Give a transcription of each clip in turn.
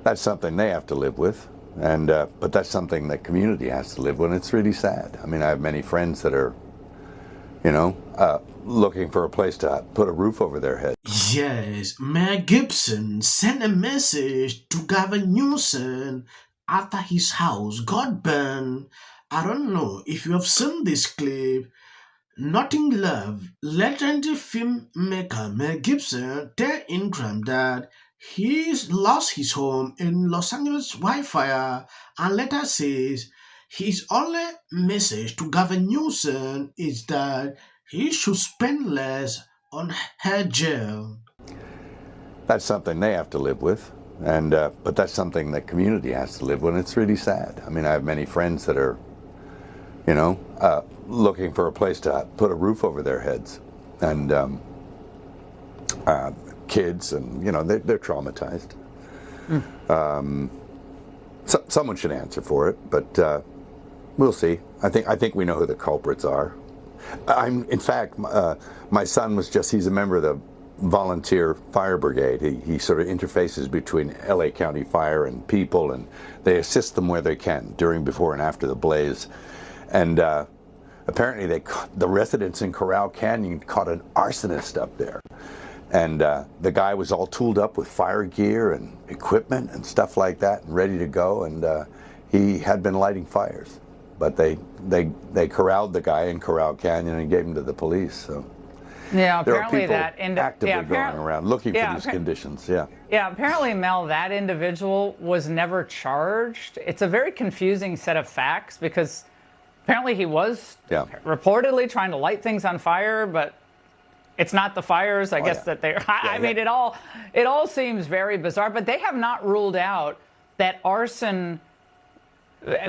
That's something they have to live with, and but that's something that community has to live with. And it's really sad. I mean, I have many friends that are, looking for a place to put a roof over their head. Yes, Mel Gibson sent a message to Gavin Newsom after his house got burned. I don't know if you have seen this clip. Nothing Love, legendary filmmaker Mel Gibson tell Ingram that he's lost his home in Los Angeles wildfire and later says his only message to Gavin Newsom is that he should spend less on hair gel. That's something they have to live with, and but that's something that community has to live with. And it's really sad. I mean, I have many friends that are, looking for a place to put a roof over their heads, and kids, and they're traumatized. Someone should answer for it, but we'll see. I think we know who the culprits are. In fact, my son he's a member of the volunteer fire brigade. He sort of interfaces between LA County Fire and people, and they assist them where they can during, before, and after the blaze. And apparently the residents in Corral Canyon caught an arsonist up there. And the guy was all tooled up with fire gear and equipment and stuff like that and ready to go. And he had been lighting fires. But they corralled the guy in Corral Canyon and gave him to the police. So yeah, there are apparently people that actively going around looking for these conditions. Yeah. Yeah, apparently, Mel, that individual was never charged. It's a very confusing set of facts because apparently he was reportedly trying to light things on fire, but it's not the fires, I guess, that they're... I mean, it all seems very bizarre, but they have not ruled out that arson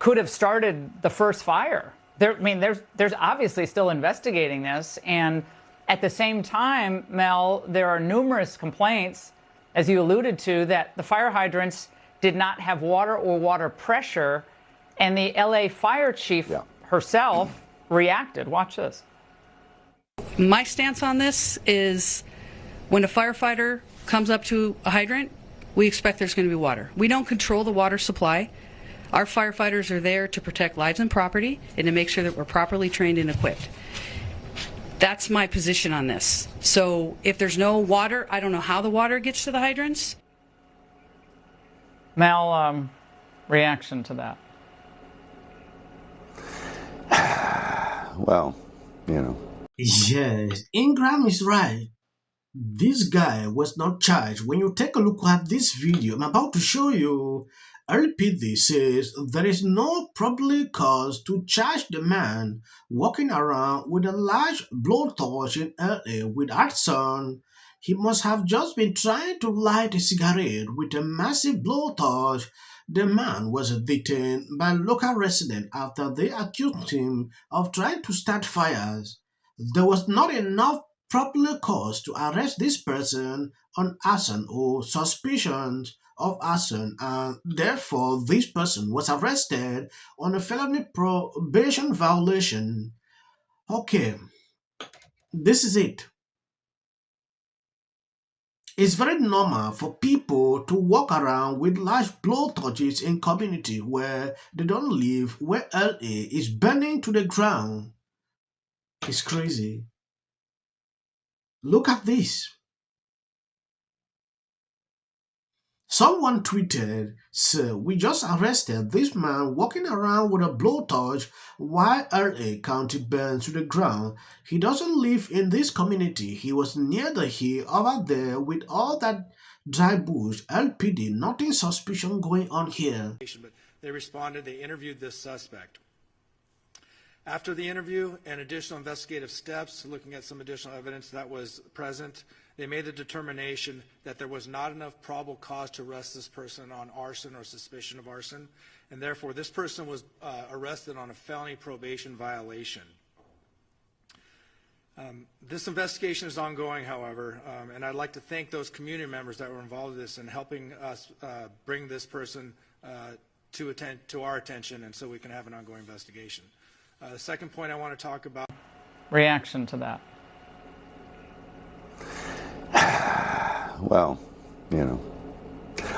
could have started the first fire. There's obviously still investigating this, and at the same time, Mel, there are numerous complaints, as you alluded to, that the fire hydrants did not have water or water pressure, and the LA fire chief herself reacted. Watch this. My stance on this is when a firefighter comes up to a hydrant, we expect there's going to be water. We don't control the water supply. Our firefighters are there to protect lives and property and to make sure that we're properly trained and equipped. That's my position on this. So if there's no water, I don't know how the water gets to the hydrants. Mel, reaction to that? Well, Yes, Ingram is right. This guy was not charged. When you take a look at this video I'm about to show you, LPD says there is no probable cause to charge the man walking around with a large blowtorch in LA with arson. He must have just been trying to light a cigarette with a massive blowtorch. The man was detained by local residents after they accused him of trying to start fires. There was not enough probable cause to arrest this person on arson or suspicions of arson, and therefore this person was arrested on a felony probation violation. Okay, this is it. It's very normal for people to walk around with large blowtorches in community where they don't live, where LA is burning to the ground. It's crazy. Look at this. Someone tweeted, "Sir, we just arrested this man walking around with a blowtorch while LA County burns to the ground. He doesn't live in this community. He was near the hill over there with all that dry bush. LPD, nothing suspicious going on here." But they responded, they interviewed this suspect. After the interview and additional investigative steps, looking at some additional evidence that was present, they made the determination that there was not enough probable cause to arrest this person on arson or suspicion of arson, and therefore this person was arrested on a felony probation violation. This investigation is ongoing, however, and I'd like to thank those community members that were involved in this and helping us bring this person to our attention, and so we can have an ongoing investigation. The second point I want to talk about. Reaction to that? Well,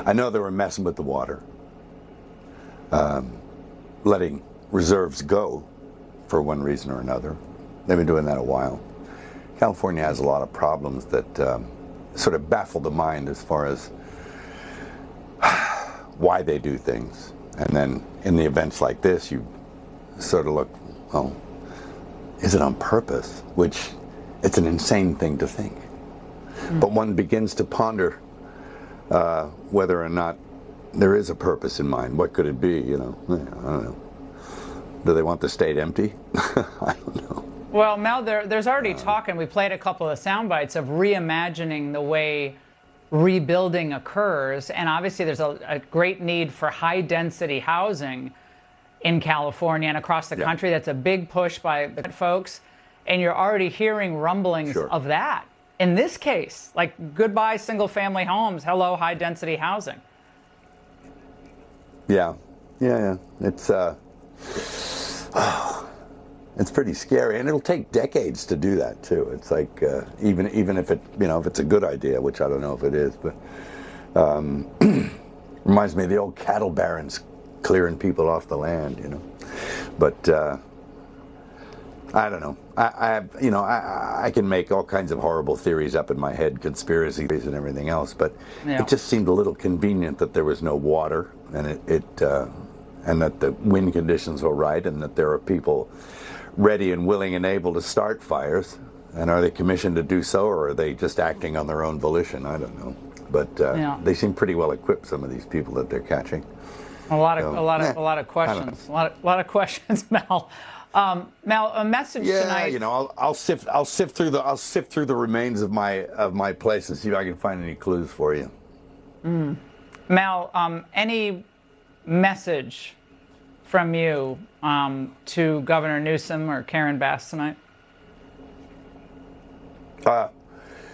I know they were messing with the water, letting reserves go for one reason or another. They've been doing that a while. California has a lot of problems that sort of baffle the mind as far as why they do things. And then in the events like this, you sort of look, well, is it on purpose? Which, it's an insane thing to think. But one begins to ponder whether or not there is a purpose in mind. What could it be, you know? I don't know. Do they want the state empty? I don't know. Well, Mel, there's already talk, and we played a couple of sound bites of reimagining the way rebuilding occurs. And obviously there's a great need for high-density housing in California and across the country. That's a big push by the folks. And you're already hearing rumblings of that. In this case, like goodbye single-family homes, hello high-density housing. Yeah. It's pretty scary, and it'll take decades to do that too. It's like even if it, you know, if it's a good idea, which I don't know if it is, but reminds me of the old cattle barons clearing people off the land, you know. But I don't know. I can make all kinds of horrible theories up in my head, conspiracy theories and everything else, but it just seemed a little convenient that there was no water, and and that the wind conditions were right, and that there are people ready and willing and able to start fires. And are they commissioned to do so, or are they just acting on their own volition? I don't know. But they seem pretty well equipped, some of these people that they're catching. A lot of questions. A lot of questions, Mel. Mel, a message tonight. Yeah, you know, I'll sift through the remains of my place and see if I can find any clues for you. Mel, any message from you to Governor Newsom or Karen Bass tonight?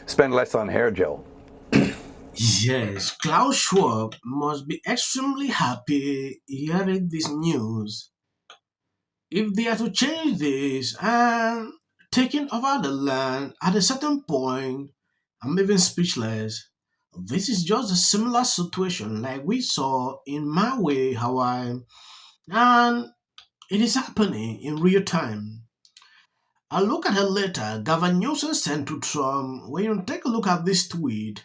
Spend less on hair gel. Yes, Klaus Schwab must be extremely happy hearing this news. If they are to change this and taking over the land at a certain point, I'm even speechless. This is just a similar situation like we saw in Maui, Hawaii, and it is happening in real time. I look at a letter Gavin Newsom sent to Trump. When you take a look at this tweet,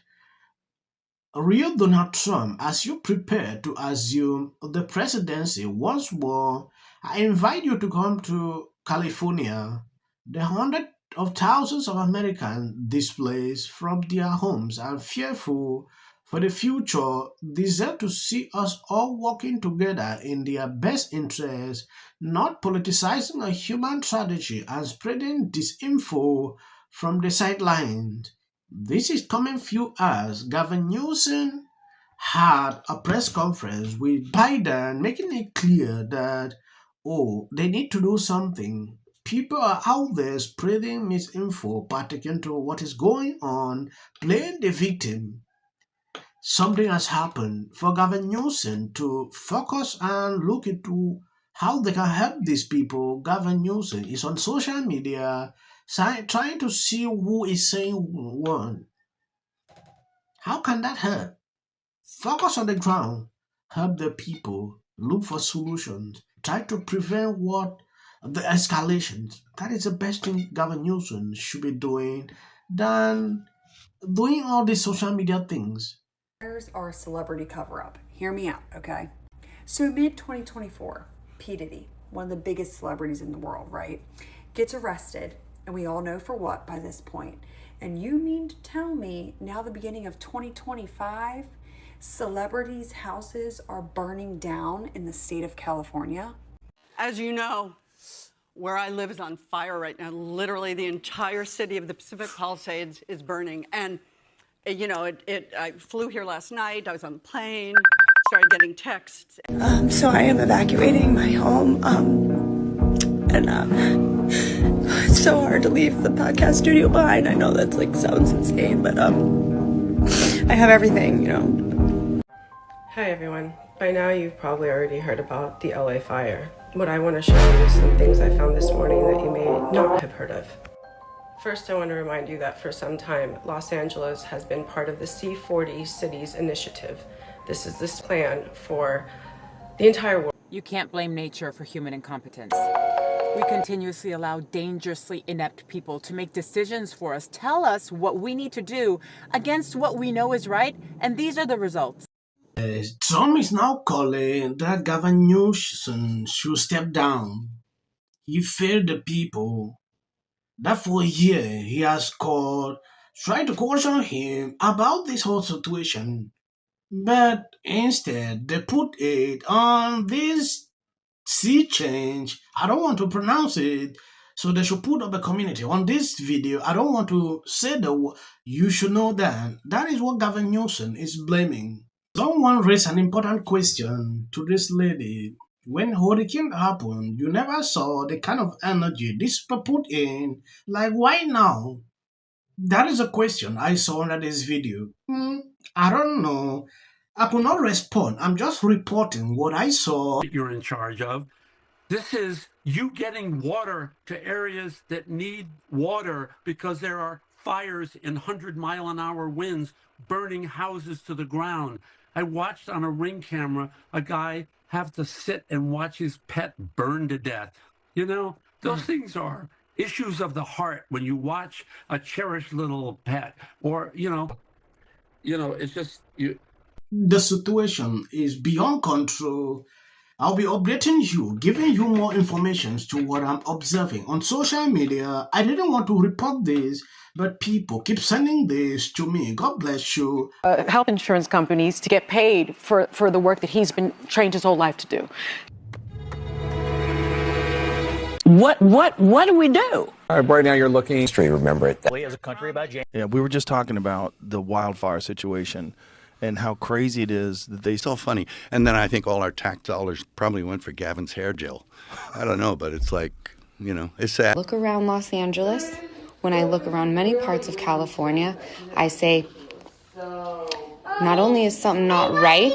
real Donald Trump, as you prepare to assume the presidency once more, I invite you to come to California. The hundreds of thousands of Americans displaced from their homes and fearful for the future deserve to see us all working together in their best interest, not politicizing a human tragedy and spreading disinfo from the sidelines. This is coming few hours. Gavin Newsom had a press conference with Biden making it clear that, they need to do something. People are out there spreading misinfo, pertaining to what is going on, playing the victim. Something has happened for Gavin Newsom to focus and look into how they can help these people. Gavin Newsom is on social media trying to see who is saying what. How can that help? Focus on the ground, help the people, look for solutions, try to prevent the escalations. That is the best thing Gavin Newsom should be doing than doing all these social media things. Fires are a celebrity cover-up. Hear me out, okay? So mid-2024, P. Diddy, one of the biggest celebrities in the world, right, gets arrested, and we all know for what by this point. And you mean to tell me now the beginning of 2025, celebrities' houses are burning down in the state of California? As you know, where I live is on fire right now. Literally the entire city of the Pacific Palisades is burning. And you know, I flew here last night. I was on a plane, started getting texts. So I am evacuating my home. It's so hard to leave the podcast studio behind. I know that's sounds insane, but I have everything, you know. Hi everyone. By now you've probably already heard about the LA fire. What I want to show you is some things I found this morning that you may not have heard of. First, I want to remind you that for some time, Los Angeles has been part of the C40 Cities Initiative, This is this plan for the entire world. You can't blame nature for human incompetence. We continuously allow dangerously inept people to make decisions for us, tell us what we need to do against what we know is right, and these are the results. Trump is now calling that Gavin Newsom should step down. He failed the people. That for a year he has tried to caution him about this whole situation. But instead, they put it on this sea change. I don't want to pronounce it. So they should put up a community on this video. I don't want to say the word. You should know that. That is what Gavin Newsom is blaming. Someone raised an important question to this lady. When hurricane happened, you never saw the kind of energy this people put in. Like, why now? That is a question I saw under this video. I don't know. I could not respond. I'm just reporting what I saw. You're in charge of. This is you getting water to areas that need water because there are fires in 100-mile-an-hour winds burning houses to the ground. I watched on a Ring camera a guy have to sit and watch his pet burn to death. You know, those things are issues of the heart when you watch a cherished little pet, or you know, it's just you. The situation is beyond control. I'll be updating you, giving you more information to what I'm observing on social media. I didn't want to report this, but people keep sending this to me. God bless you. Health insurance companies to get paid for the work that he's been trained his whole life to do. What do we do? Right now you're looking history, remember it. As a country about James. Yeah, we were just talking about the wildfire situation and how crazy it is that they... So funny. And then I think all our tax dollars probably went for Gavin's hair gel. I don't know, but it's like, it's sad. Look around Los Angeles. When I look around many parts of California, I say, not only is something not right,